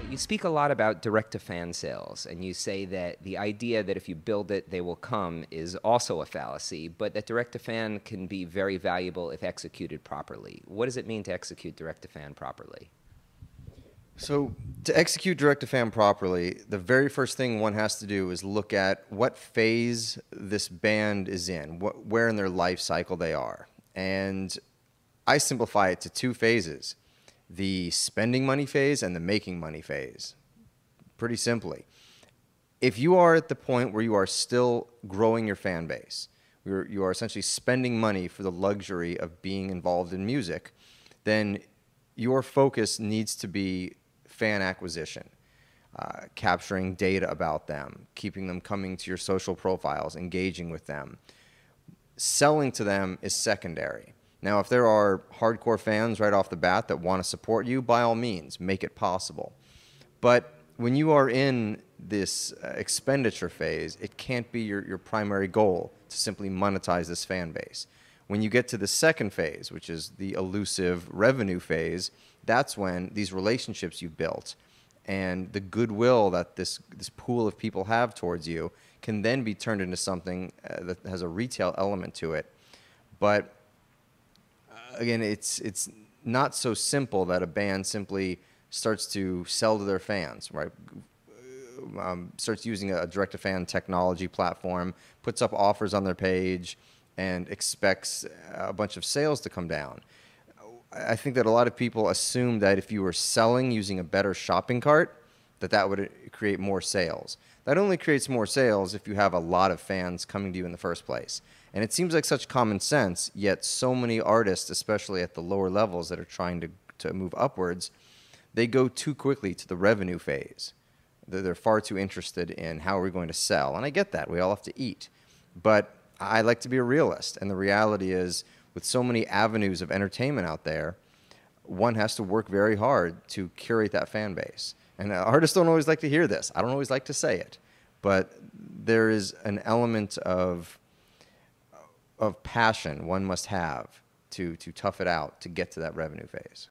You speak a lot about direct-to-fan sales, and you say that the idea that if you build it, they will come is also a fallacy, but that direct-to-fan can be very valuable if executed properly. What does it mean to execute direct-to-fan properly? So to execute direct-to-fan properly, the very first thing one has to do is look at what phase this band is in, where in their life cycle they are. And I simplify it to two phases: the spending money phase and the making money phase. Pretty simply. If you are at the point where you are still growing your fan base, you are essentially spending money for the luxury of being involved in music, then your focus needs to be fan acquisition, capturing data about them, keeping them coming to your social profiles, engaging with them. Selling to them is secondary. Now, if there are hardcore fans right off the bat that want to support you, by all means, make it possible. But when you are in this expenditure phase, it can't be your primary goal to simply monetize this fan base. When you get to the second phase, which is the elusive revenue phase, that's when these relationships you've built and the goodwill that this pool of people have towards you can then be turned into something that has a retail element to it. But again, it's not so simple that a band simply starts to sell to their fans, right? Starts using a direct-to-fan technology platform, puts up offers on their page, and expects a bunch of sales to come down. I think that a lot of people assume that if you were selling using a better shopping cart, that would create more sales. That only creates more sales if you have a lot of fans coming to you in the first place. And it seems like such common sense, yet so many artists, especially at the lower levels that are trying to move upwards, they go too quickly to the revenue phase. They're far too interested in how are we going to sell. And I get that. We all have to eat. But I like to be a realist. And the reality is, with so many avenues of entertainment out there, one has to work very hard to curate that fan base. And artists don't always like to hear this. I don't always like to say it. But there is an element of passion one must have to tough it out to get to that revenue phase.